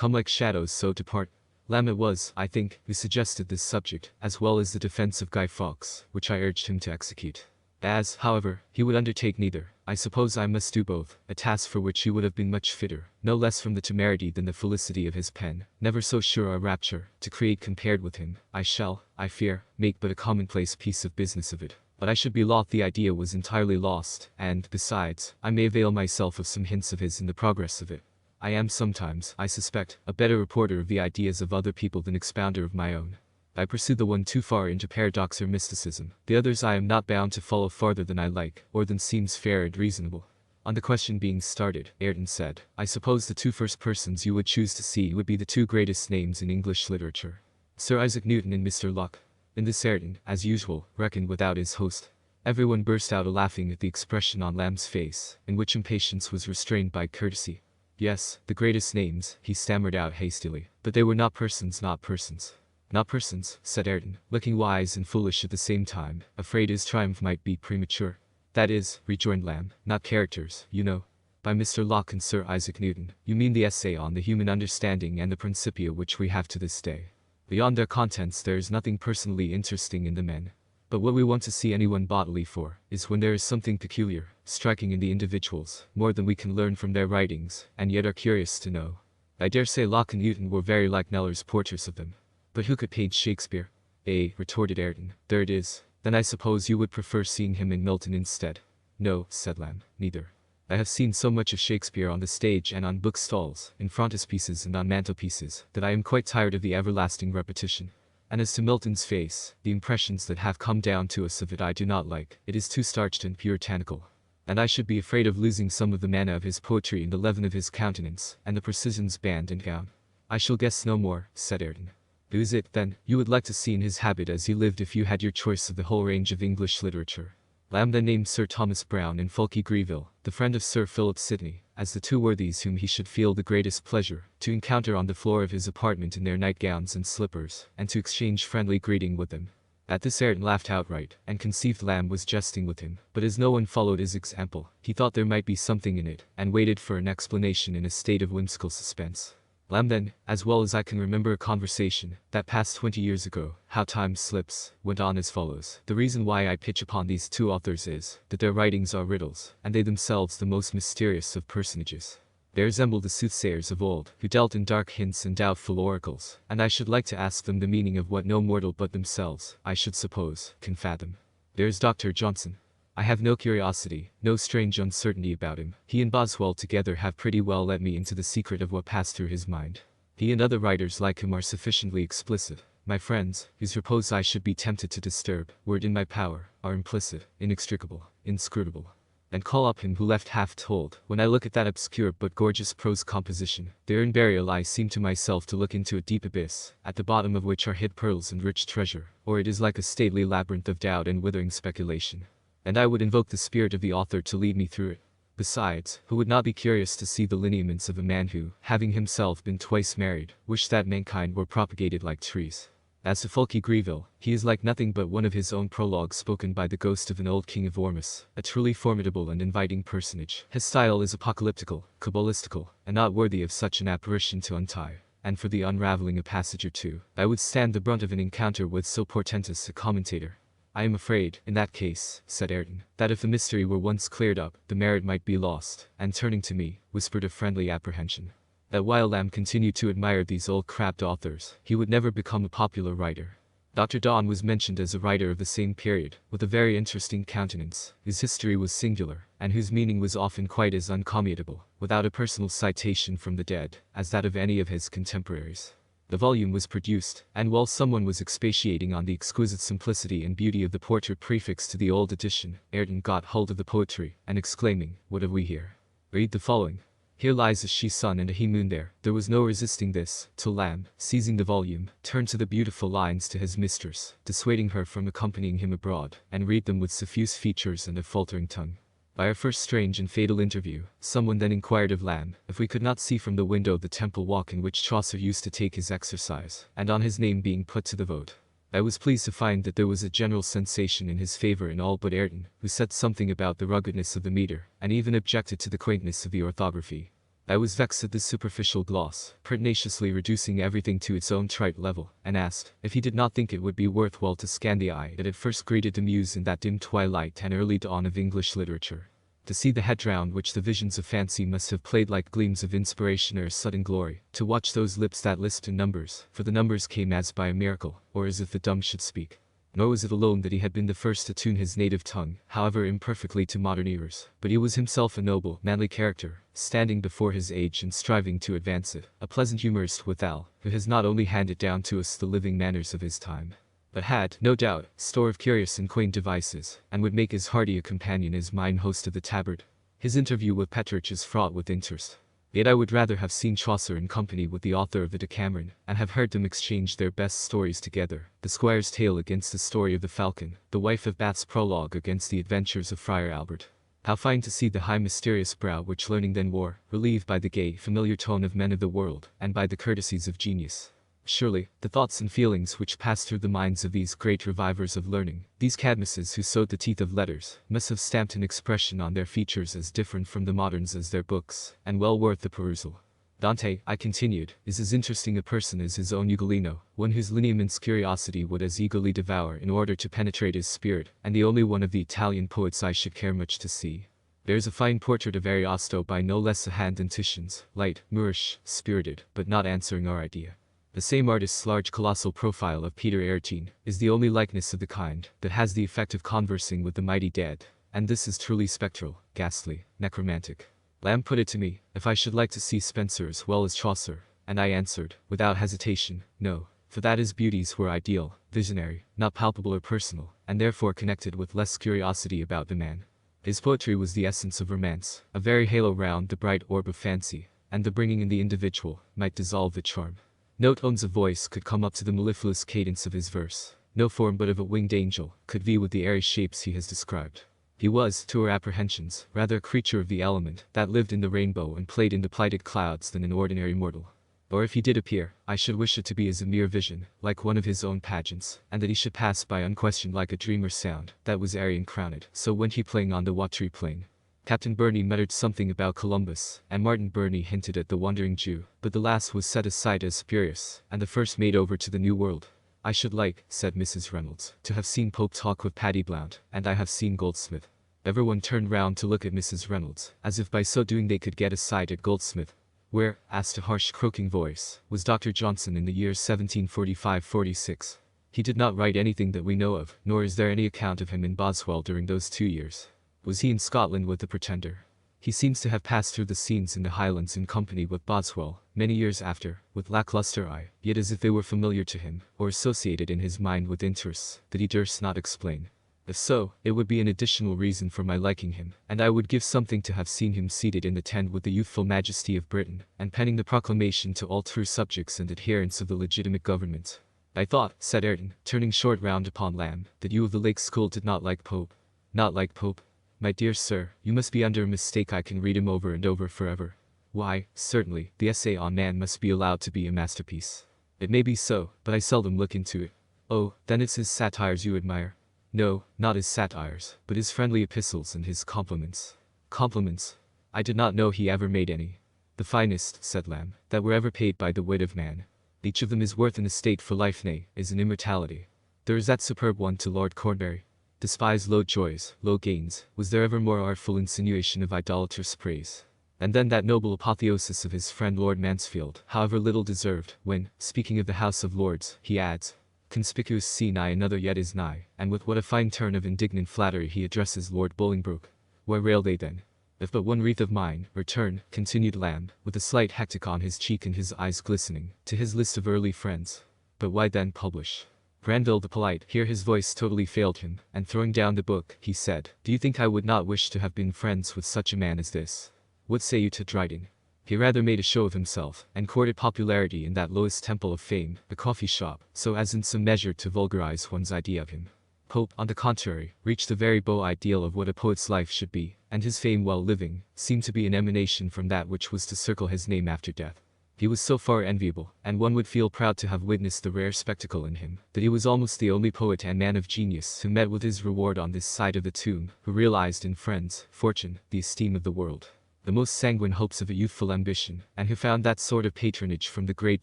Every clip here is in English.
come like shadows so depart. Lamb it was, I think, who suggested this subject, as well as the defense of Guy Fawkes, which I urged him to execute. As, however, he would undertake neither, I suppose I must do both, a task for which he would have been much fitter, no less from the temerity than the felicity of his pen, never so sure a rapture, to create compared with him. I shall, I fear, make but a commonplace piece of business of it. But I should be loth the idea was entirely lost, and, besides, I may avail myself of some hints of his in the progress of it. I am sometimes, I suspect, a better reporter of the ideas of other people than expounder of my own. I pursue the one too far into paradox or mysticism, the others I am not bound to follow farther than I like, or than seems fair and reasonable. On the question being started, Ayrton said, I suppose the two first persons you would choose to see would be the two greatest names in English literature, Sir Isaac Newton and Mr. Locke. In this Ayrton, as usual, reckoned without his host. Everyone burst out a-laughing at the expression on Lamb's face, in which impatience was restrained by courtesy. Yes, the greatest names, he stammered out hastily, but they were not persons, not persons. Not persons, said Ayrton, looking wise and foolish at the same time, afraid his triumph might be premature. That is, rejoined Lamb, not characters, you know. By Mr. Locke and Sir Isaac Newton, you mean the essay on the human understanding and the Principia which we have to this day. Beyond their contents there is nothing personally interesting in the men. But what we want to see anyone bodily for, is when there is something peculiar, striking in the individuals, more than we can learn from their writings, and yet are curious to know. I dare say Locke and Newton were very like Kneller's portraits of them. But who could paint Shakespeare? Retorted Ayrton, there it is. Then I suppose you would prefer seeing him in Milton instead. No, said Lamb, neither. I have seen so much of Shakespeare on the stage and on bookstalls, in frontispieces and on mantelpieces, that I am quite tired of the everlasting repetition. And as to Milton's face, the impressions that have come down to us of it I do not like. It is too starched and puritanical. And I should be afraid of losing some of the manna of his poetry and the leaven of his countenance, and the precision's band and gown. I shall guess no more, said Ayrton. Who is it, then, you would like to see in his habit as he lived if you had your choice of the whole range of English literature? Lamb then named Sir Thomas Browne and Fulke Greville, the friend of Sir Philip Sidney, as the two worthies whom he should feel the greatest pleasure to encounter on the floor of his apartment in their nightgowns and slippers, and to exchange friendly greeting with them. At this Ayrton laughed outright, and conceived Lamb was jesting with him, but as no one followed his example, he thought there might be something in it, and waited for an explanation in a state of whimsical suspense. Lamb then, as well as I can remember a conversation that passed 20 years ago, how time slips, went on as follows. The reason why I pitch upon these two authors is, that their writings are riddles, and they themselves the most mysterious of personages. They resemble the soothsayers of old, who dealt in dark hints and doubtful oracles, and I should like to ask them the meaning of what no mortal but themselves, I should suppose, can fathom. There is Dr. Johnson. I have no curiosity, no strange uncertainty about him. He and Boswell together have pretty well let me into the secret of what passed through his mind. He and other writers like him are sufficiently explicit. My friends, whose repose I should be tempted to disturb, were it in my power, are implicit, inextricable, inscrutable. And call up him who left half told. When I look at that obscure but gorgeous prose composition, there in burial I seem to myself to look into a deep abyss, at the bottom of which are hid pearls and rich treasure, or it is like a stately labyrinth of doubt and withering speculation. And I would invoke the spirit of the author to lead me through it. Besides, who would not be curious to see the lineaments of a man who, having himself been twice married, wished that mankind were propagated like trees? As to Fulke Greville, he is like nothing but one of his own prologues spoken by the ghost of an old king of Ormus, a truly formidable and inviting personage. His style is apocalyptical, cabalistical, and not worthy of such an apparition to untie. And for the unraveling a passage or two, I would stand the brunt of an encounter with so portentous a commentator. I am afraid, in that case, said Ayrton, that if the mystery were once cleared up, the merit might be lost, and turning to me, whispered a friendly apprehension. That while Lamb continued to admire these old crabbed authors, he would never become a popular writer. Dr. Donne was mentioned as a writer of the same period, with a very interesting countenance, whose history was singular, and whose meaning was often quite as uncommunicable, without a personal citation from the dead, as that of any of his contemporaries. The volume was produced, and while someone was expatiating on the exquisite simplicity and beauty of the portrait prefixed to the old edition, Ayrton got hold of the poetry, and exclaiming, "What have we here? Read the following. Here lies a she-sun and a he-moon there." There was no resisting this, till Lamb, seizing the volume, turned to the beautiful lines to his mistress, dissuading her from accompanying him abroad, and read them with suffuse features and a faltering tongue. By our first strange and fatal interview, someone then inquired of Lamb if we could not see from the window the temple walk in which Chaucer used to take his exercise, and on his name being put to the vote, I was pleased to find that there was a general sensation in his favor in all but Ayrton, who said something about the ruggedness of the meter, and even objected to the quaintness of the orthography. I was vexed at this superficial gloss, pertinaciously reducing everything to its own trite level, and asked if he did not think it would be worthwhile to scan the eye that had first greeted the muse in that dim twilight and early dawn of English literature. To see the head round which the visions of fancy must have played like gleams of inspiration or sudden glory, to watch those lips that lisped in numbers, for the numbers came as by a miracle, or as if the dumb should speak. Nor was it alone that he had been the first to tune his native tongue, however imperfectly to modern ears, but he was himself a noble, manly character, standing before his age and striving to advance it, a pleasant humorist withal, who has not only handed down to us the living manners of his time, but had, no doubt, store of curious and quaint devices, and would make as hearty a companion as mine host of the tabard. His interview with Petrarch is fraught with interest. Yet I would rather have seen Chaucer in company with the author of the Decameron, and have heard them exchange their best stories together, the Squire's tale against the story of the Falcon, the Wife of Bath's prologue against the adventures of Friar Albert. How fine to see the high mysterious brow which learning then wore, relieved by the gay, familiar tone of men of the world, and by the courtesies of genius. Surely, the thoughts and feelings which passed through the minds of these great revivers of learning, these Cadmuses who sowed the teeth of letters, must have stamped an expression on their features as different from the moderns as their books, and well worth the perusal. Dante, I continued, is as interesting a person as his own Ugolino, one whose lineaments curiosity would as eagerly devour in order to penetrate his spirit, and the only one of the Italian poets I should care much to see. There is a fine portrait of Ariosto by no less a hand than Titian's, light, moorish, spirited, but not answering our idea. The same artist's large colossal profile of Peter Aretine is the only likeness of the kind that has the effect of conversing with the mighty dead, and this is truly spectral, ghastly, necromantic. Lamb put it to me, if I should like to see Spenser as well as Chaucer, and I answered, without hesitation, no, for that his beauties were ideal, visionary, not palpable or personal, and therefore connected with less curiosity about the man. His poetry was the essence of romance, a very halo round the bright orb of fancy, and the bringing in the individual might dissolve the charm. No tones of voice could come up to the mellifluous cadence of his verse, no form but of a winged angel could vie with the airy shapes he has described. He was, to our apprehensions, rather a creature of the element that lived in the rainbow and played in the plighted clouds than an ordinary mortal. Or if he did appear, I should wish it to be as a mere vision, like one of his own pageants, and that he should pass by unquestioned like a dream or sound that was airy and crowned. So went he playing on the watery plain. Captain Burney muttered something about Columbus, and Martin Burney hinted at the Wandering Jew, but the last was set aside as spurious, and the first made over to the New World. I should like, said Mrs. Reynolds, to have seen Pope talk with Paddy Blount, and I have seen Goldsmith. Everyone turned round to look at Mrs. Reynolds, as if by so doing they could get a sight at Goldsmith. Where, asked a harsh croaking voice, was Dr. Johnson in the years 1745-46? He did not write anything that we know of, nor is there any account of him in Boswell during those 2 years. Was he in Scotland with the Pretender? He seems to have passed through the scenes in the Highlands in company with Boswell, many years after, with lacklustre eye, yet as if they were familiar to him, or associated in his mind with interests that he durst not explain. If so, it would be an additional reason for my liking him, and I would give something to have seen him seated in the tent with the youthful majesty of Britain, and penning the proclamation to all true subjects and adherents of the legitimate government. I thought, said Ayrton, turning short round upon Lamb, that you of the Lake School did not like Pope. Not like Pope? My dear sir, you must be under a mistake. I can read him over and over forever. Why, certainly, the essay on man must be allowed to be a masterpiece. It may be so, but I seldom look into it. Oh, then it's his satires you admire? No, not his satires, but his friendly epistles and his compliments. Compliments? I did not know he ever made any. The finest, said Lamb, that were ever paid by the wit of man. Each of them is worth an estate for life, nay, is an immortality. There is that superb one to Lord Cornbury. Despise low joys, low gains, was there ever more artful insinuation of idolatrous praise? And then that noble apotheosis of his friend Lord Mansfield, however little deserved, when, speaking of the House of Lords, he adds, conspicuous see nigh another yet is nigh, and with what a fine turn of indignant flattery he addresses Lord Bolingbroke. Why rail they then? If but one wreath of mine, return, continued Lamb, with a slight hectic on his cheek and his eyes glistening, to his list of early friends. But why then publish? Granville the polite, here his voice totally failed him, and throwing down the book, he said, do you think I would not wish to have been friends with such a man as this? What say you to Dryden? He rather made a show of himself, and courted popularity in that lowest temple of fame, the coffee shop, so as in some measure to vulgarize one's idea of him. Pope, on the contrary, reached the very beau ideal of what a poet's life should be, and his fame while living, seemed to be an emanation from that which was to circle his name after death. He was so far enviable, and one would feel proud to have witnessed the rare spectacle in him, that he was almost the only poet and man of genius who met with his reward on this side of the tomb, who realized in friends, fortune, the esteem of the world. the most sanguine hopes of a youthful ambition, and who found that sort of patronage from the great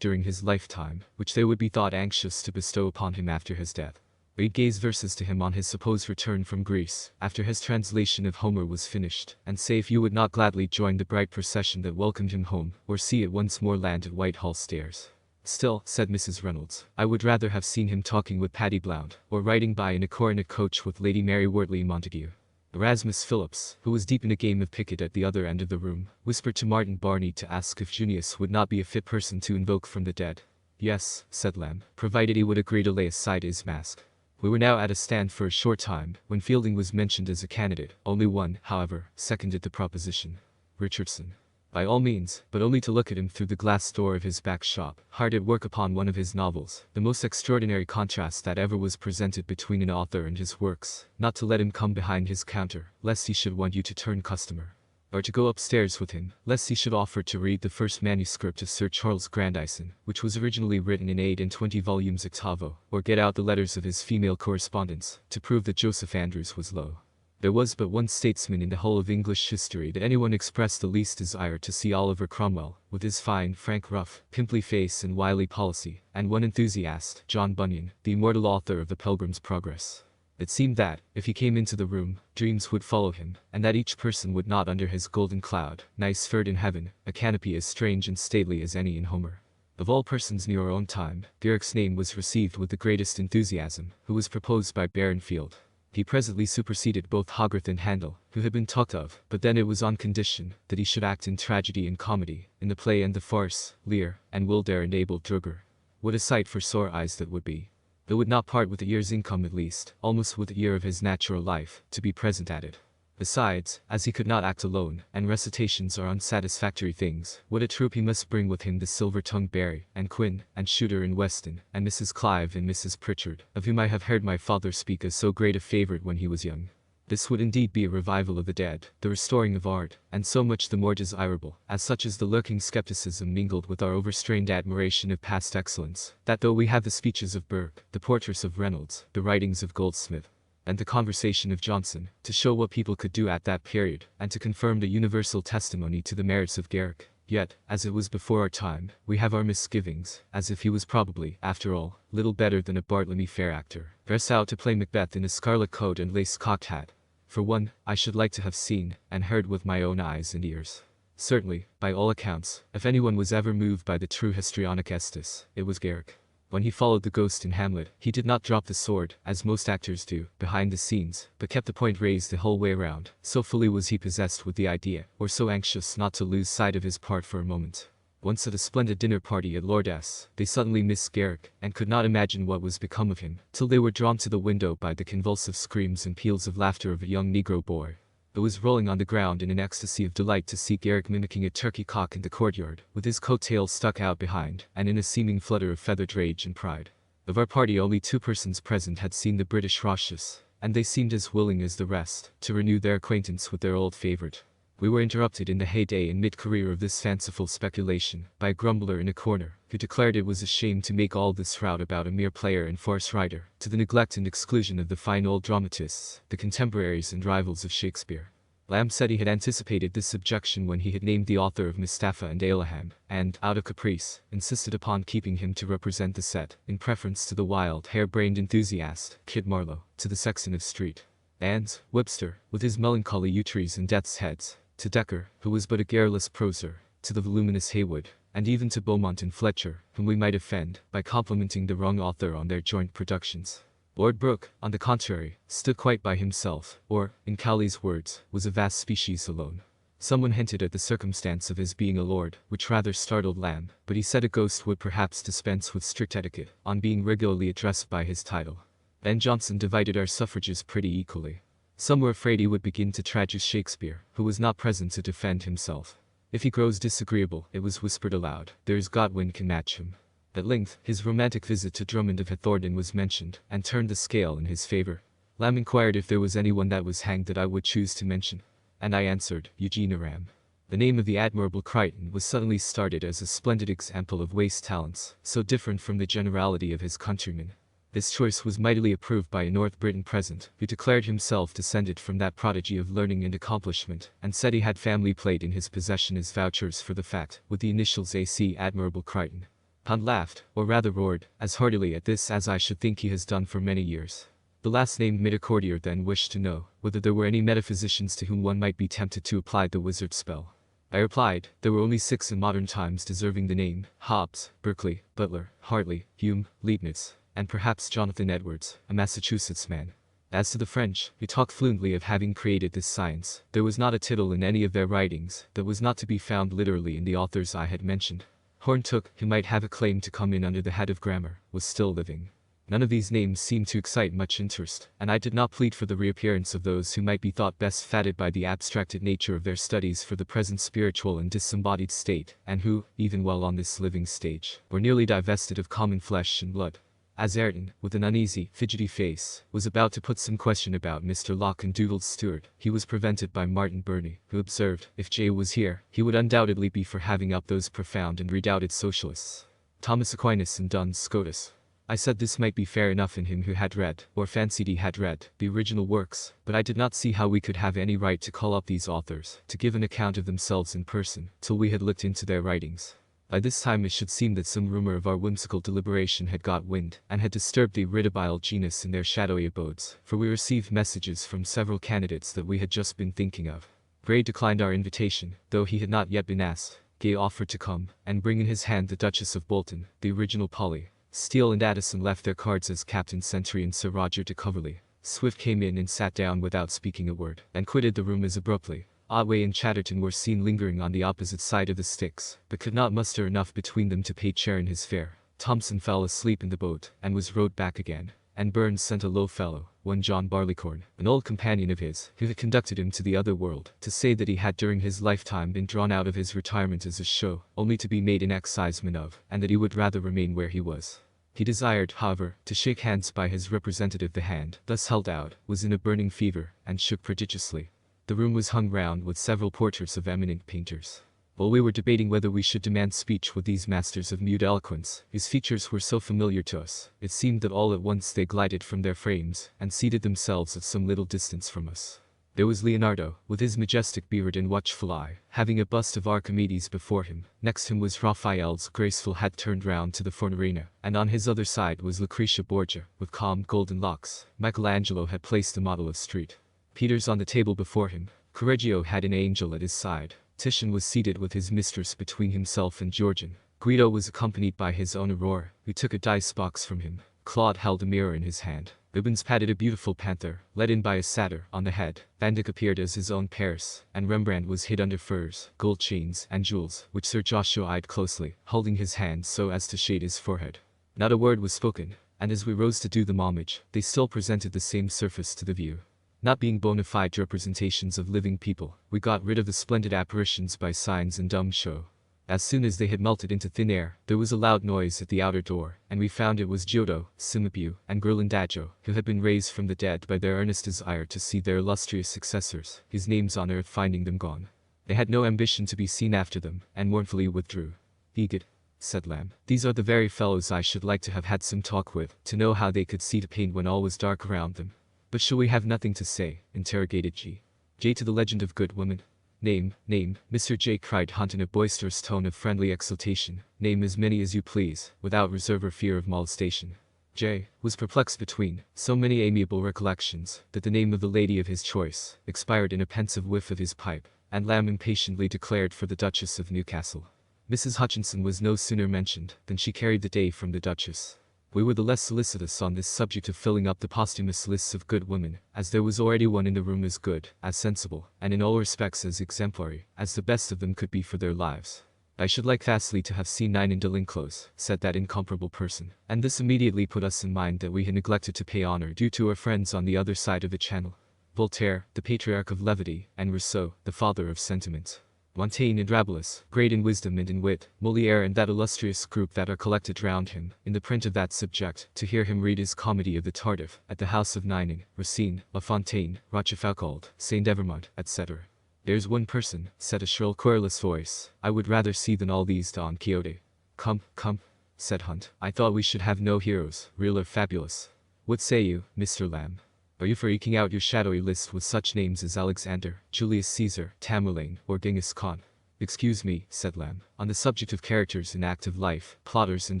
during his lifetime, which they would be thought anxious to bestow upon him after his death. Read Gay's verses to him on his supposed return from Greece, after his translation of Homer was finished, and say if you would not gladly join the bright procession that welcomed him home, or see it once more land at Whitehall stairs. Still, said Mrs. Reynolds, I would rather have seen him talking with Paddy Blount, or riding by in a coronet coach with Lady Mary Wortley Montague. Erasmus Phillips, who was deep in a game of piquet at the other end of the room, whispered to Martin Barney to ask if Junius would not be a fit person to invoke from the dead. Yes, said Lamb, provided he would agree to lay aside his mask. We were now at a stand for a short time, when Fielding was mentioned as a candidate. Only one, however, seconded the proposition. Richardson. By all means, but only to look at him through the glass door of his back shop, hard at work upon one of his novels, the most extraordinary contrast that ever was presented between an author and his works, not to let him come behind his counter, lest he should want you to turn customer. Or to go upstairs with him, lest he should offer to read the first manuscript of Sir Charles Grandison, which was originally written in 8 and 20 volumes octavo, or get out the letters of his female correspondents, to prove that Joseph Andrews was low. There was but one statesman in the whole of English history that anyone expressed the least desire to see, Oliver Cromwell, with his fine, frank, rough, pimply face and wily policy, and one enthusiast, John Bunyan, the immortal author of the Pilgrim's Progress. It seemed that, if he came into the room, dreams would follow him, and that each person would not under his golden cloud, nice furred in heaven, a canopy as strange and stately as any in Homer. Of all persons near our own time, Garrick's name was received with the greatest enthusiasm, who was proposed by Baronfield. He presently superseded both Hogarth and Handel, who had been talked of, but then it was on condition that he should act in tragedy and comedy, in the play and the farce, Lear, and Wildair and Abel Drugger. What a sight for sore eyes that would be! They would not part with a year's income at least, almost with a year of his natural life, to be present at it. Besides, as he could not act alone, and recitations are unsatisfactory things, what a troupe he must bring with him, the silver-tongued Barry, and Quin, and Shooter and Weston, and Mrs. Clive and Mrs. Pritchard, of whom I have heard my father speak as so great a favourite when he was young. This would indeed be a revival of the dead, the restoring of art, and so much the more desirable, as such is the lurking skepticism mingled with our overstrained admiration of past excellence, that though we have the speeches of Burke, the portraits of Reynolds, the writings of Goldsmith, and the conversation of Johnson, to show what people could do at that period, and to confirm the universal testimony to the merits of Garrick, yet, as it was before our time, we have our misgivings, as if he was probably, after all, little better than a Bartlemy Fair actor, dressed out to play Macbeth in a scarlet coat and lace cocked hat. For one, I should like to have seen, and heard with my own eyes and ears. Certainly, by all accounts, if anyone was ever moved by the true histrionic Estus, it was Garrick. When he followed the ghost in Hamlet, he did not drop the sword, as most actors do, behind the scenes, but kept the point raised the whole way round, so fully was he possessed with the idea, or so anxious not to lose sight of his part for a moment. Once at a splendid dinner party at Lord S., they suddenly missed Garrick, and could not imagine what was become of him, till they were drawn to the window by the convulsive screams and peals of laughter of a young negro boy, who was rolling on the ground in an ecstasy of delight to see Garrick mimicking a turkey cock in the courtyard, with his coat-tails stuck out behind, and in a seeming flutter of feathered rage and pride. Of our party only 2 persons present had seen the British Rochus, and they seemed as willing as the rest, to renew their acquaintance with their old favourite. We were interrupted in the heyday and mid-career of this fanciful speculation, by a grumbler in a corner, who declared it was a shame to make all this rout about a mere player and farce writer, to the neglect and exclusion of the fine old dramatists, the contemporaries and rivals of Shakespeare. Lamb said he had anticipated this objection when he had named the author of Mustapha and Alaham, and, out of caprice, insisted upon keeping him to represent the set, in preference to the wild, hare-brained enthusiast, Kit Marlowe, to the sexton of Street. And Webster, with his melancholy Utreys and Death's Heads, to Decker, who was but a garrulous proser, to the voluminous Haywood, and even to Beaumont and Fletcher, whom we might offend, by complimenting the wrong author on their joint productions. Lord Brooke, on the contrary, stood quite by himself, or, in Cowley's words, was a vast species alone. Someone hinted at the circumstance of his being a lord, which rather startled Lamb, but he said a ghost would perhaps dispense with strict etiquette, on being regularly addressed by his title. Ben Jonson divided our suffrages pretty equally. Some were afraid he would begin to traduce Shakespeare, who was not present to defend himself. If he grows disagreeable, it was whispered aloud, there is Godwin can match him. At length, his romantic visit to Drummond of Hathornden was mentioned, and turned the scale in his favour. Lamb inquired if there was anyone that was hanged that I would choose to mention. And I answered, Eugene Aram. The name of the admirable Crichton was suddenly started as a splendid example of waste talents, so different from the generality of his countrymen. This choice was mightily approved by a North Briton present, who declared himself descended from that prodigy of learning and accomplishment, and said he had family plate in his possession as vouchers for the fact, with the initials AC. Admirable Crichton. Hunt laughed, or rather roared, as heartily at this as I should think he has done for many years. The last-named mid-courtier then wished to know whether there were any metaphysicians to whom one might be tempted to apply the wizard spell. I replied, there were only 6 in modern times deserving the name: Hobbes, Berkeley, Butler, Hartley, Hume, Leibniz, and perhaps Jonathan Edwards, a Massachusetts man. As to the French, who talk fluently of having created this science, there was not a tittle in any of their writings that was not to be found literally in the authors I had mentioned. Hornetook, who might have a claim to come in under the head of grammar, was still living. None of these names seemed to excite much interest, and I did not plead for the reappearance of those who might be thought best fatted by the abstracted nature of their studies for the present spiritual and disembodied state, and who, even while on this living stage, were nearly divested of common flesh and blood. As Ayrton, with an uneasy, fidgety face, was about to put some question about Mr. Locke and Doodle's steward, he was prevented by Martin Burney, who observed, if Jay was here, he would undoubtedly be for having up those profound and redoubted socialists, Thomas Aquinas and Duns Scotus. I said this might be fair enough in him who had read, or fancied he had read, the original works, but I did not see how we could have any right to call up these authors, to give an account of themselves in person, till we had looked into their writings. By this time it should seem that some rumor of our whimsical deliberation had got wind, and had disturbed the irritable genus in their shadowy abodes, for we received messages from several candidates that we had just been thinking of. Gray declined our invitation, though he had not yet been asked. Gay offered to come, and bring in his hand the Duchess of Bolton, the original Polly. Steele and Addison left their cards as Captain Sentry and Sir Roger de Coverley. Swift came in and sat down without speaking a word, and quitted the room as abruptly. Otway and Chatterton were seen lingering on the opposite side of the Styx, but could not muster enough between them to pay Charon his fare. Thompson fell asleep in the boat, and was rowed back again, and Burns sent a low fellow, one John Barleycorn, an old companion of his, who had conducted him to the other world, to say that he had during his lifetime been drawn out of his retirement as a show, only to be made an exciseman of, and that he would rather remain where he was. He desired, however, to shake hands by his representative. The hand, thus held out, was in a burning fever, and shook prodigiously. The room was hung round with several portraits of eminent painters. While we were debating whether we should demand speech with these masters of mute eloquence, whose features were so familiar to us, it seemed that all at once they glided from their frames, and seated themselves at some little distance from us. There was Leonardo, with his majestic beard and watchful eye, having a bust of Archimedes before him. Next him was Raphael's graceful head turned round to the Fornarina, and on his other side was Lucretia Borgia, with calm golden locks. Michelangelo had placed a model of Street Peters on the table before him. Correggio had an angel at his side. Titian was seated with his mistress between himself and Georgian. Guido was accompanied by his own Aurora, who took a dice box from him. Claude held a mirror in his hand. Rubens patted a beautiful panther, led in by a satyr, on the head. Van Dyck appeared as his own Paris, and Rembrandt was hid under furs, gold chains, and jewels, which Sir Joshua eyed closely, holding his hand so as to shade his forehead. Not a word was spoken, and as we rose to do them homage, they still presented the same surface to the view. Not being bona fide representations of living people, we got rid of the splendid apparitions by signs and dumb show. As soon as they had melted into thin air, there was a loud noise at the outer door, and we found it was Giotto, Cimabue, and Ghirlandajo, who had been raised from the dead by their earnest desire to see their illustrious successors, his names on earth finding them gone. They had no ambition to be seen after them, and mournfully withdrew. "Egad," said Lamb, "these are the very fellows I should like to have had some talk with, to know how they could see to paint when all was dark around them." "But shall we have nothing to say?" interrogated J. to the legend of good woman. Name, Mr. J. cried Hunt in a boisterous tone of friendly exultation. "Name as many as you please, without reserve or fear of molestation." J. was perplexed between so many amiable recollections, that the name of the lady of his choice expired in a pensive whiff of his pipe, and Lamb impatiently declared for the Duchess of Newcastle. Mrs. Hutchinson was no sooner mentioned, than she carried the day from the Duchess. We were the less solicitous on this subject of filling up the posthumous lists of good women, as there was already one in the room as good, as sensible, and in all respects as exemplary, as the best of them could be for their lives. "I should like vastly to have seen 9 in Delinclos," said that incomparable person, and this immediately put us in mind that we had neglected to pay honor due to our friends on the other side of the channel. Voltaire, the patriarch of levity, and Rousseau, the father of sentiment. Montaigne and Rabelais, great in wisdom and in wit, Molière and that illustrious group that are collected round him, in the print of that subject, to hear him read his Comedy of the Tardif, at the house of Ninon, Racine, La Fontaine, Rochefoucauld, Saint Evremond, etc. "There's one person," said a shrill querulous voice, "I would rather see than all these Don Quixote." Come, said Hunt. I thought we should have no heroes, real or fabulous. What say you, Mr. Lamb? Are you for eking out your shadowy list with such names as Alexander, Julius Caesar, Tamerlane, or Genghis Khan? Excuse me, said Lamb. On the subject of characters in active life, plotters and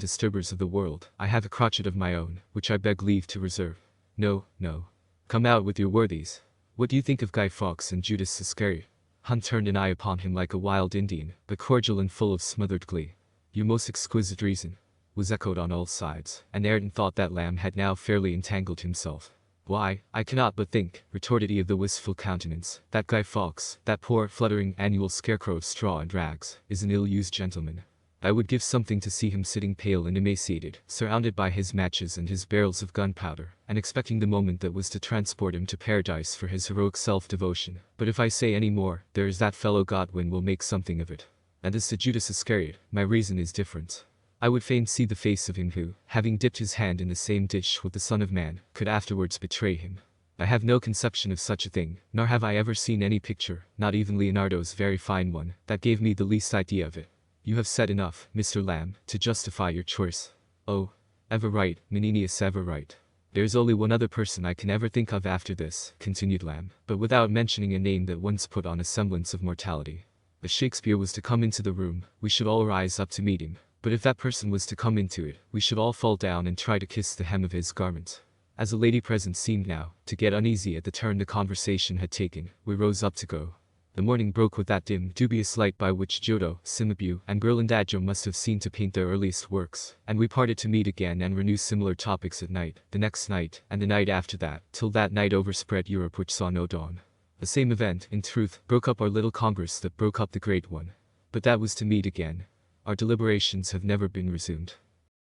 disturbers of the world, I have a crotchet of my own, which I beg leave to reserve. No, no. Come out with your worthies. What do you think of Guy Fawkes and Judas Iscariot? Hunt turned an eye upon him like a wild Indian, but cordial and full of smothered glee. Your most exquisite reason, was echoed on all sides, and Ayrton thought that Lamb had now fairly entangled himself. Why, I cannot but think, retorted he of the wistful countenance, that Guy Fawkes, that poor, fluttering, annual scarecrow of straw and rags, is an ill-used gentleman. I would give something to see him sitting pale and emaciated, surrounded by his matches and his barrels of gunpowder, and expecting the moment that was to transport him to paradise for his heroic self-devotion. But if I say any more, there is that fellow Godwin will make something of it. And as to Judas Iscariot, my reason is different. I would fain see the face of him who, having dipped his hand in the same dish with the Son of Man, could afterwards betray him. I have no conception of such a thing, nor have I ever seen any picture, not even Leonardo's very fine one, that gave me the least idea of it. You have said enough, Mr. Lamb, to justify your choice. Oh, ever right, Menenius, ever right. There is only one other person I can ever think of after this, continued Lamb, but without mentioning a name that once put on a semblance of mortality. If Shakespeare was to come into the room, we should all rise up to meet him. But if that person was to come into it, we should all fall down and try to kiss the hem of his garment. As the lady present seemed now to get uneasy at the turn the conversation had taken, we rose up to go. The morning broke with that dim, dubious light by which Giotto, Cimabue, and Ghirlandajo must have seen to paint their earliest works, and we parted to meet again and renew similar topics at night, the next night, and the night after that, till that night overspread Europe which saw no dawn. The same event, in truth, broke up our little congress that broke up the great one. But that was to meet again. Our deliberations have never been resumed.